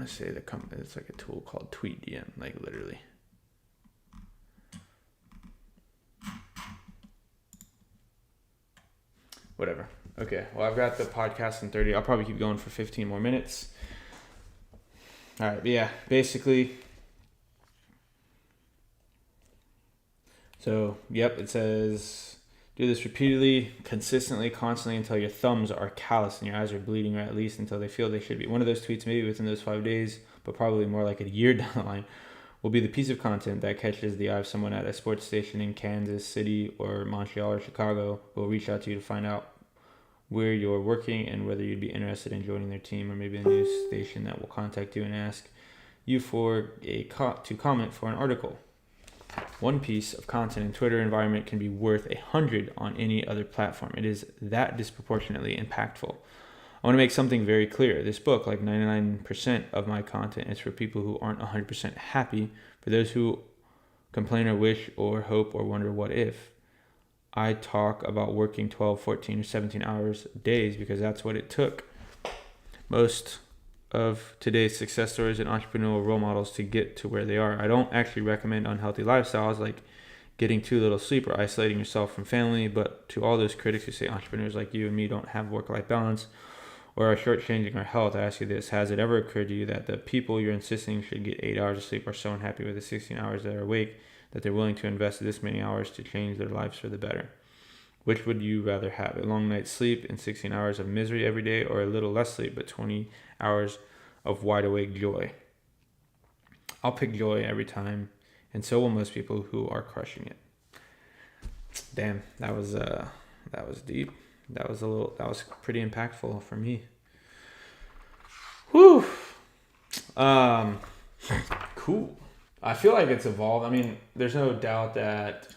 want to say it's like a tool called TweetDM, like literally. Whatever. Okay, well, I've got the podcast in 30. I'll probably keep going for 15 more minutes. All right, but yeah, basically. So, yep, it says, do this repeatedly, consistently, constantly until your thumbs are calloused and your eyes are bleeding, or at least until they feel they should be. One of those tweets, maybe within those 5 days, but probably more like a year down the line, will be the piece of content that catches the eye of someone at a sports station in Kansas City or Montreal or Chicago who will reach out to you to find out where you're working and whether you'd be interested in joining their team, or maybe a news station that will contact you and ask you to comment for an article. One piece of content in Twitter environment can be worth 100 on any other platform. It is that disproportionately impactful. I want to make something very clear. This book, like 99% of my content, is for people who aren't 100% happy, for those who complain or wish or hope or wonder what if. I talk about working 12, 14, or 17 hours days because that's what it took. Most of today's success stories and entrepreneurial role models to get to where they are. I don't actually recommend unhealthy lifestyles like getting too little sleep or isolating yourself from family, but to all those critics who say entrepreneurs like you and me don't have work-life balance or are shortchanging our health, I ask you this: has it ever occurred to you that the people you're insisting should get 8 hours of sleep are so unhappy with the 16 hours that are awake that they're willing to invest this many hours to change their lives for the better? Which would you rather have, a long night's sleep and 16 hours of misery every day, or a little less sleep but 20 hours of wide awake joy? I'll pick joy every time, and so will most people who are crushing it. Damn, that was deep. That was pretty impactful for me. Whew. Cool. I feel like it's evolved. I mean, there's no doubt that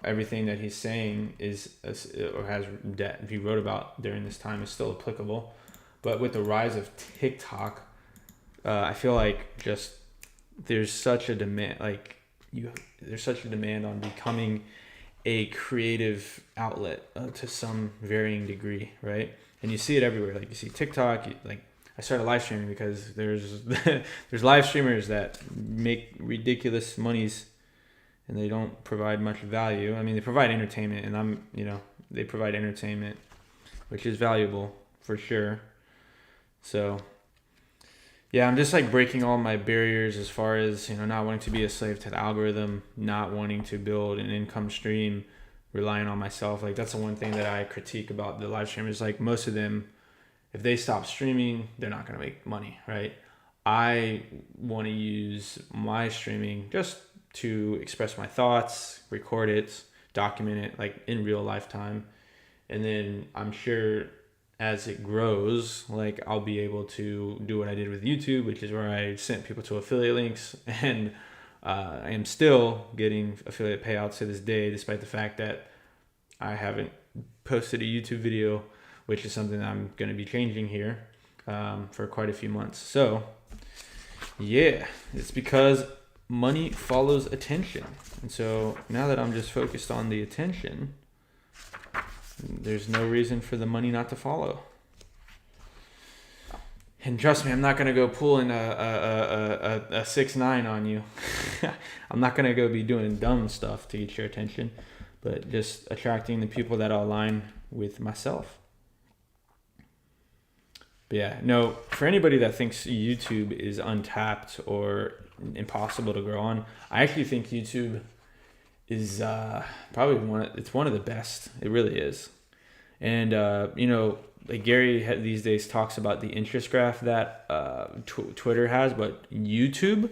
everything that he's saying that he wrote about during this time is still applicable. But with the rise of TikTok, I feel like just there's such a demand, there's such a demand on becoming a creative outlet to some varying degree, right? And you see it everywhere. Like you see TikTok, I started live streaming because there's live streamers that make ridiculous monies and they don't provide much value. I mean, they provide entertainment, and they provide entertainment, which is valuable for sure. So, yeah, I'm just breaking all my barriers as far as, not wanting to be a slave to the algorithm, not wanting to build an income stream, relying on myself. That's the one thing that I critique about the live streamers. Most of them, if they stop streaming, they're not going to make money, right? I want to use my streaming just to express my thoughts, record it, document it in real life time. And then I'm sure as it grows, I'll be able to do what I did with YouTube, which is where I sent people to affiliate links, and I am still getting affiliate payouts to this day, despite the fact that I haven't posted a YouTube video, which is something I'm going to be changing here for quite a few months. So yeah, it's because money follows attention. And so now that I'm just focused on the attention, there's no reason for the money not to follow. And trust me, I'm not going to go pulling a 6ix9ine on you. I'm not going to go be doing dumb stuff to get your attention, but just attracting the people that align with myself. But yeah, no, for anybody that thinks YouTube is untapped or impossible to grow on, I actually think YouTube is probably one of the best. It really is. And Gary these days talks about the interest graph that Twitter has, but YouTube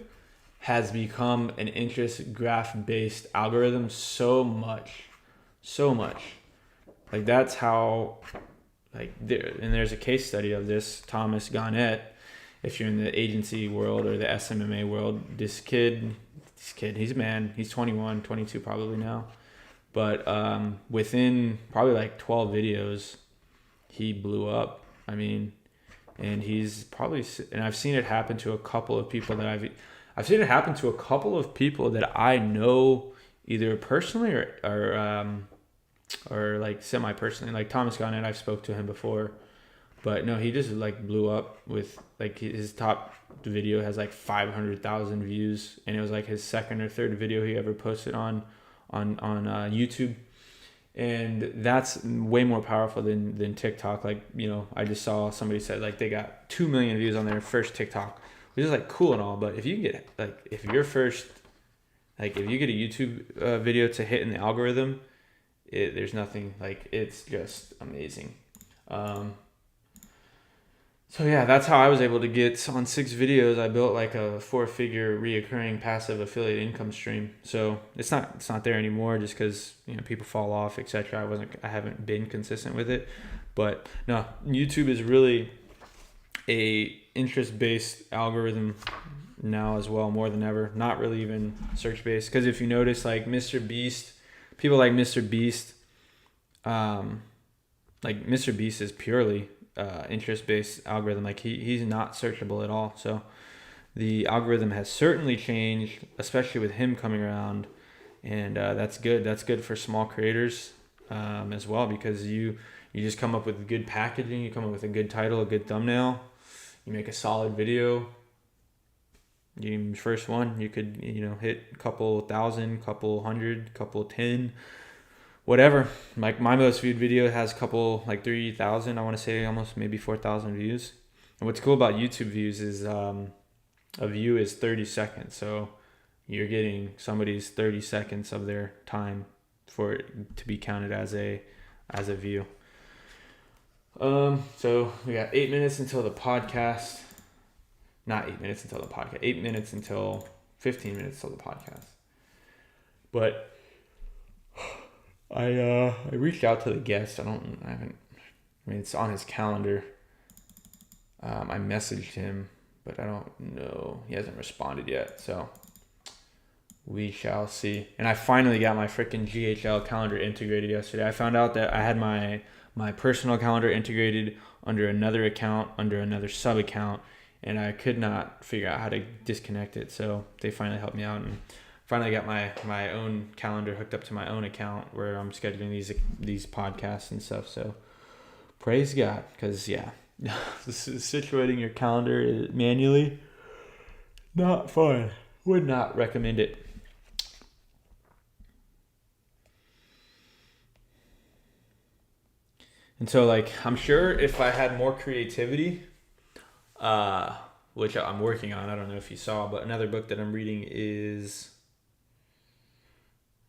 has become an interest graph based algorithm so much. That's how there's a case study of this. Thomas Garnett, if you're in the agency world or the SMMA world, this kid, he's a man. He's 21, 22 probably now. But within probably 12 videos, he blew up. I mean, and he's probably, and I've seen it happen to a couple of people that I've seen it happen to a couple of people that I know either personally or semi-personally. Thomas Garnett, I've spoke to him before. But no, he just like blew up with like his top video has like 500,000 views, and it was like his second or third video he ever posted on YouTube. And that's way more powerful than TikTok. Like, you know, I just saw somebody said like they got 2 million views on their first TikTok, which is like cool and all, but if you get like if you get a YouTube video to hit in the algorithm, there's nothing like, it's just amazing. So yeah, that's how I was able to get on 6 videos. I built like a 4-figure reoccurring passive affiliate income stream. So it's not there anymore just because, you know, people fall off, etc. I haven't been consistent with it, but no, YouTube is really a interest-based algorithm now as well, more than ever. Not really even search-based, because if you notice, like Mr. Beast, people like Mr. Beast, like Mr. Beast is purely interest-based algorithm. Like he's not searchable at all. So the algorithm has certainly changed, especially with him coming around, and that's good. That's good for small creators as well, because you just come up with good packaging, you come up with a good title, a good thumbnail, you make a solid video. You first one, you could, you know, hit a couple thousand, couple hundred, couple 10, whatever. Like my most viewed video has a couple, like 3,000, I want to say, almost maybe 4,000 views. And what's cool about YouTube views is a view is 30 seconds. So you're getting somebody's 30 seconds of their time for it to be counted as a view. So we got 8 minutes until the podcast. Not 8 minutes until the podcast. 8 minutes until 15 minutes till the podcast. But I reached out to the guest. I mean, it's on his calendar. I messaged him, but I don't know. He hasn't responded yet. So we shall see. And I finally got my freaking GHL calendar integrated yesterday. I found out that I had my personal calendar integrated under another account, under another sub account, and I could not figure out how to disconnect it. So they finally helped me out, and finally got my own calendar hooked up to my own account where I'm scheduling these podcasts and stuff. So praise God, because yeah, situating your calendar manually, not fun. Would not recommend it. And so, like, I'm sure if I had more creativity, which I'm working on, I don't know if you saw, but another book that I'm reading is,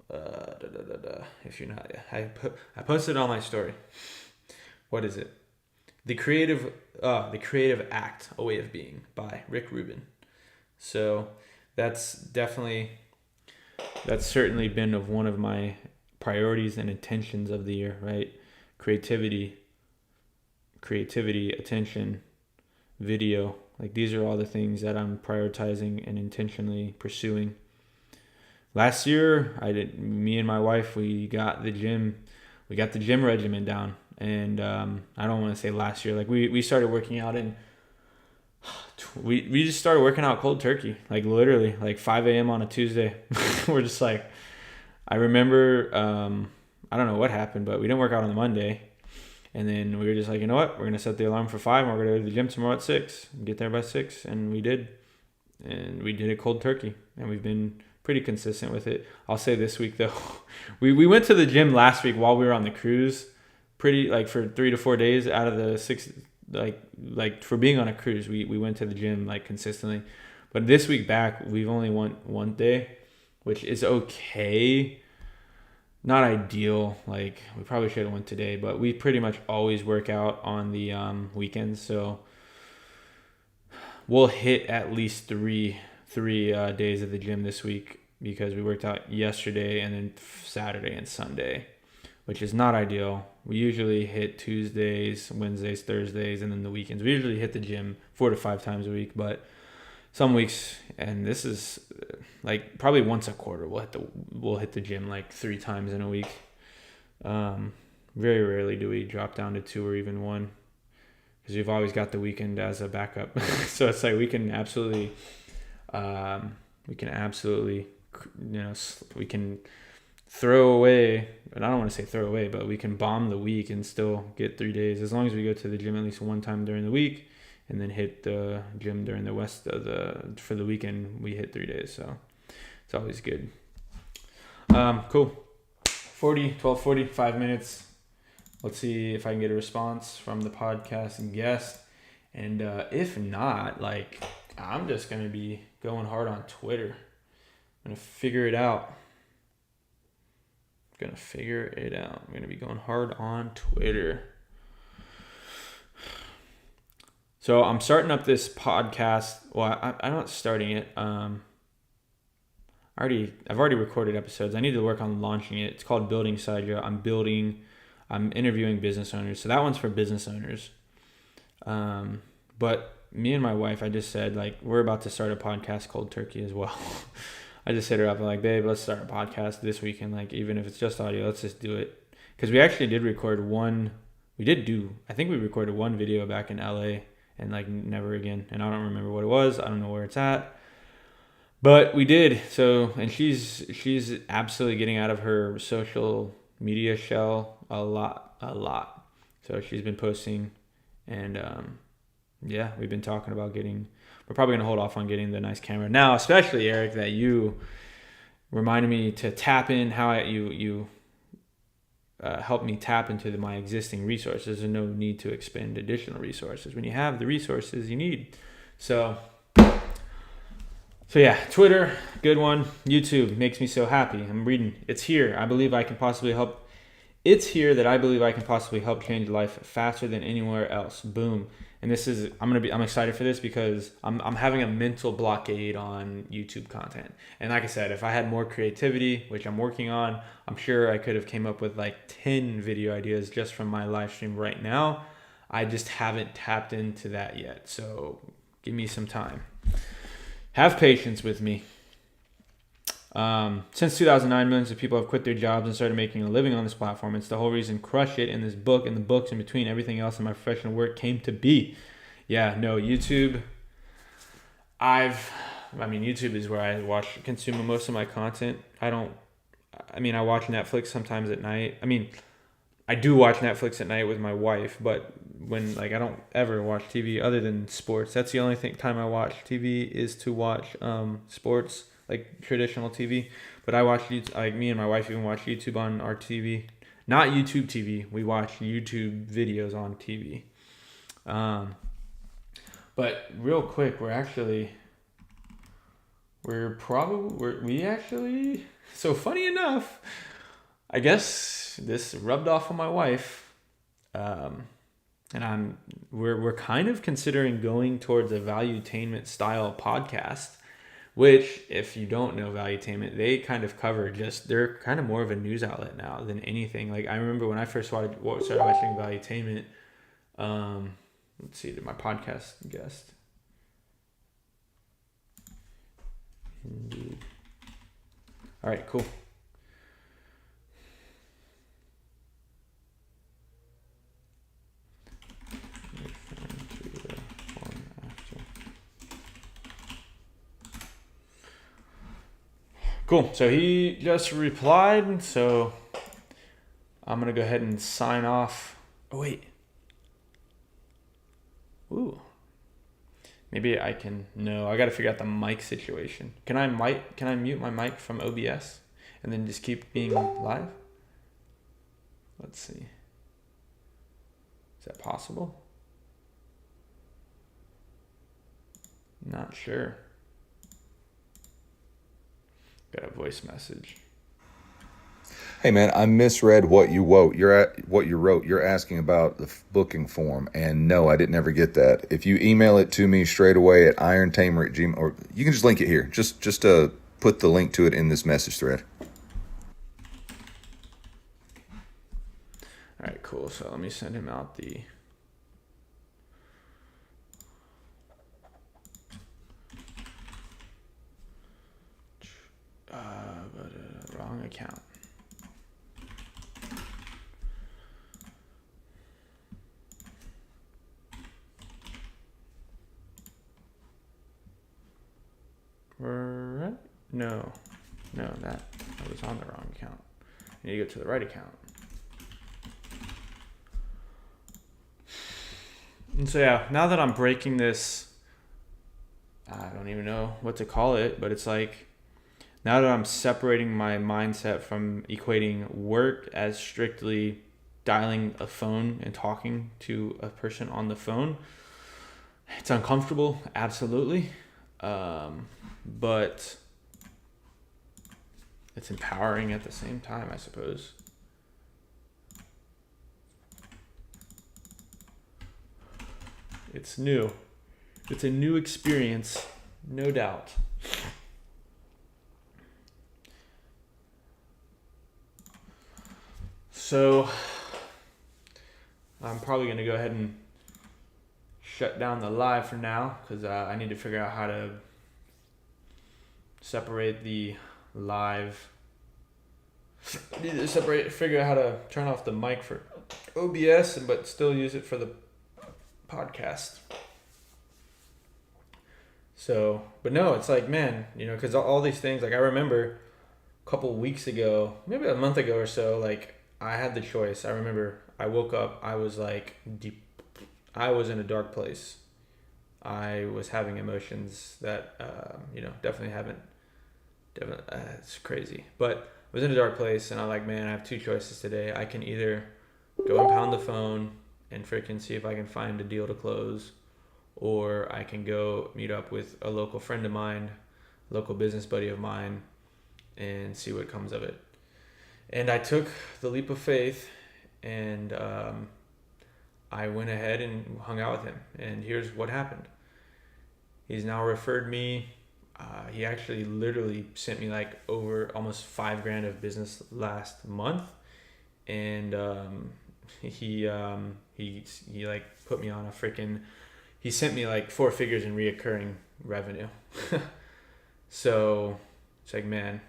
if you're not, I posted it on my story. What is it? The Creative Act, A Way of Being by Rick Rubin. So that's certainly been of one of my priorities and intentions of the year, right? Creativity, attention, video. Like, these are all the things that I'm prioritizing and intentionally pursuing. Last year, me and my wife, we got the gym regimen down. And I don't want to say last year, like we started working out, and we just started working out cold turkey, like literally like 5 a.m. on a Tuesday. We're just like, I remember, I don't know what happened, but we didn't work out on the Monday. And then we were just like, you know what? We're going to set the alarm for 5 and we're going to go to the gym tomorrow at 6. Get there by 6. And we did. And we did it cold turkey. And we've been pretty consistent with it. I'll say this week, though, we went to the gym last week while we were on the cruise. Pretty, like, for 3 to 4 days out of the 6, like for being on a cruise, we went to the gym, like, consistently. But this week back, we've only went one day, which is okay. Not ideal. Like, we probably should have went today, but we pretty much always work out on the weekends. So we'll hit at least three days of the gym this week, because we worked out yesterday and then Saturday and Sunday, which is not ideal. We usually hit Tuesdays, Wednesdays, Thursdays, and then the weekends. We usually hit the gym 4 to 5 times a week, but some weeks, and this is like probably once a quarter, we'll hit the gym like 3 times in a week. Very rarely do we drop down to 2 or even 1, because we've always got the weekend as a backup. So it's like we can absolutely, throw away, and I don't want to say throw away, but we can bomb the week and still get 3 days as long as we go to the gym at least one time during the week, and then hit the gym during the rest of for the weekend. We hit 3 days, so it's always good. Cool. 45 minutes. Let's see if I can get a response from the podcast and guest. And if not, like, I'm just going to be going hard on Twitter. I'm going to figure it out. I'm going to be going hard on Twitter. So I'm starting up this podcast. Well, I'm not starting it. I've already recorded episodes. I need to work on launching it. It's called Building Sidra. I'm interviewing business owners. So that one's for business owners. But me and my wife, I just said, like, we're about to start a podcast cold turkey as well. I just hit her up and like, babe, let's start a podcast this weekend. Like, even if it's just audio, let's just do it. Because we actually did record I think we recorded one video back in LA and like never again. And I don't remember what it was. I don't know where it's at. But we did. So, and she's absolutely getting out of her social media shell a lot. So she's been posting and, yeah, we've been talking about we're probably going to hold off on getting the nice camera now, especially Eric, that you reminded me to tap in how you helped me tap into my existing resources. There's no need to expend additional resources when you have the resources you need. So yeah, Twitter, good one. YouTube makes me so happy. I'm reading. It's here. I believe I can possibly help. It's here that I believe I can possibly help change life faster than anywhere else. Boom. And I'm excited for this because I'm having a mental blockade on YouTube content. And like I said, if I had more creativity, which I'm working on, I'm sure I could have came up with like 10 video ideas just from my live stream right now. I just haven't tapped into that yet. So give me some time. Have patience with me. Since 2009, millions of people have quit their jobs and started making a living on this platform. It's the whole reason Crush It and this book and the books in between everything else in my professional work came to be. Yeah, no, YouTube. YouTube is where I consume most of my content. I watch Netflix sometimes at night. I do watch Netflix at night with my wife, but when I don't ever watch TV other than sports. That's the only time I watch TV is to watch sports, like traditional TV. But I watch YouTube, like me and my wife even watch YouTube on our TV. Not YouTube TV. We watch YouTube videos on TV. But real quick, so funny enough, I guess this rubbed off on my wife. And we're kind of considering going towards a valuetainment style podcast, which, if you don't know Valuetainment, they kind of they're kind of more of a news outlet now than anything. Like, I remember when I first started watching Valuetainment, let's see, my podcast guest. Indeed. All right, cool. Cool. So he just replied. So I'm going to go ahead and sign off. Oh, wait. Ooh. Maybe I can. No, I got to figure out the mic situation. Can I mute my mic from OBS and then just keep being live? Let's see. Is that possible? Not sure. Got a voice message. Hey man, I misread what you wrote. You're asking about the booking form, and no, I didn't ever get that. If you email it to me straight away at irontamer@gmail, or you can just link it here. Just put the link to it in this message thread. All right, cool. So let me send him out the. Wrong account. Right? No, that was on the wrong account. I need to go to the right account. And so yeah, now that I'm breaking this, I don't even know what to call it, but it's like, now that I'm separating my mindset from equating work as strictly dialing a phone and talking to a person on the phone, it's uncomfortable, absolutely. But it's empowering at the same time, I suppose. It's new. It's a new experience, no doubt. So I'm probably going to go ahead and shut down the live for now because I need to figure out how to separate the live. I need to figure out how to turn off the mic for OBS but still use it for the podcast. So, but no, it's like, man, you know, because all these things, like I remember a couple weeks ago, maybe a month ago or so, like I had the choice. I remember I woke up, I was like deep, I was in a dark place. I was having emotions that, definitely it's crazy. But I was in a dark place and I'm like, man, I have two choices today. I can either go and pound the phone and freaking see if I can find a deal to close, or I can go meet up with a local friend of mine, local business buddy of mine, and see what comes of it. And I took the leap of faith and I went ahead and hung out with him. And here's what happened. He's now referred me. He actually literally sent me like over almost $5,000 of business last month. And he like put me on a freaking, he sent me like 4 figures in reoccurring revenue. So it's like, man,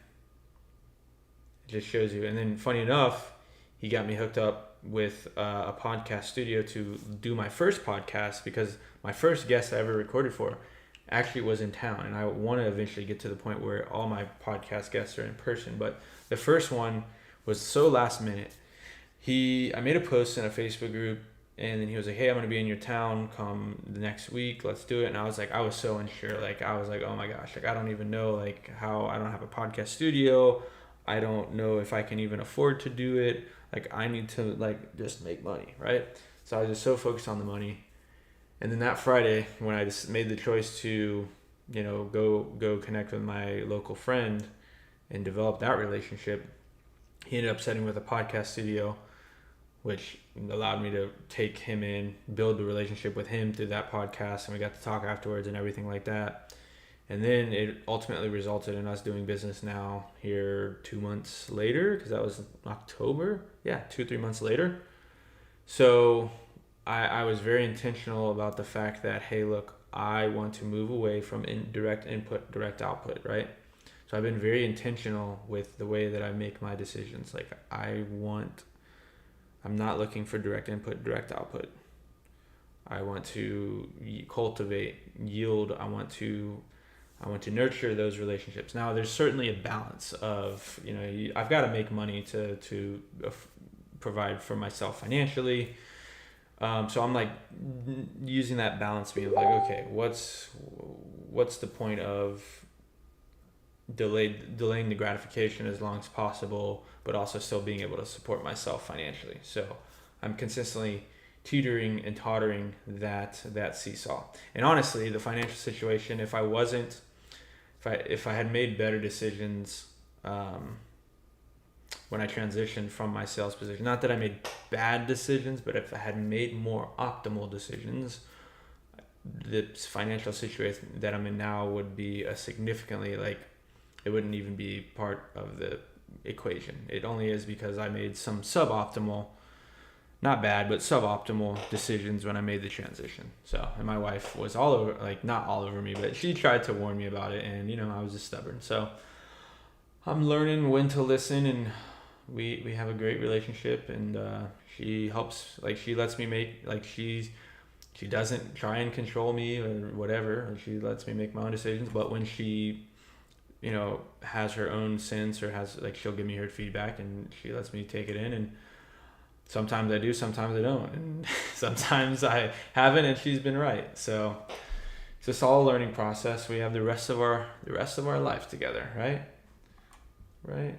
it just shows you. And then funny enough, he got me hooked up with a podcast studio to do my first podcast, because my first guest I ever recorded for actually was in town, and I want to eventually get to the point where all my podcast guests are in person. But the first one was so last minute. I made a post in a Facebook group, and then he was like, hey, I'm going to be in your town come the next week, let's do it. And I was like, I was so unsure. Like I was like, oh my gosh, like I don't even know like how, I don't have a podcast studio, I don't know if I can even afford to do it. Like I need to like just make money, right? So I was just so focused on the money. And then that Friday, when I just made the choice to, you know, go connect with my local friend and develop that relationship, he ended up setting with a podcast studio, which allowed me to take him in, build the relationship with him through that podcast, and we got to talk afterwards and everything like that. And then it ultimately resulted in us doing business now here 2 months later, because that was October. Yeah, 2-3 months later. So I was very intentional about the fact that, hey, look, I want to move away from direct input, direct output, right? So I've been very intentional with the way that I make my decisions. Like I'm not looking for direct input, direct output. I want to cultivate, yield. I want to nurture those relationships. Now, there's certainly a balance of, you know, I've got to make money to provide for myself financially. So I'm like using that balance being like, okay, what's the point of delaying the gratification as long as possible, but also still being able to support myself financially. So I'm consistently teetering and tottering that seesaw. And honestly, the financial situation, if I had made better decisions when I transitioned from my sales position, not that I made bad decisions, but if I had made more optimal decisions, the financial situation that I'm in now would be a significantly, like, it wouldn't even be part of the equation. It only is because I made some suboptimal, not bad, but suboptimal decisions when I made the transition. So, and my wife was all over, like not all over me, but she tried to warn me about it, and you know, I was just stubborn. So I'm learning when to listen, and we have a great relationship, and she helps, like she lets me make, like she doesn't try and control me or whatever, and she lets me make my own decisions. But when she has her own sense, or has like, she'll give me her feedback and she lets me take it in, and sometimes I do, sometimes I don't, and sometimes I haven't, and she's been right. So it's just all a learning process. We have the rest of our life together, right?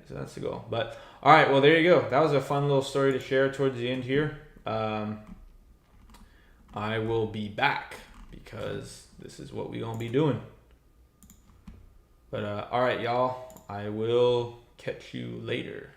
So that's the goal. But all right, well, there you go. That was a fun little story to share towards the end here. I will be back because this is what we gonna be doing. But all right, y'all, I will catch you later.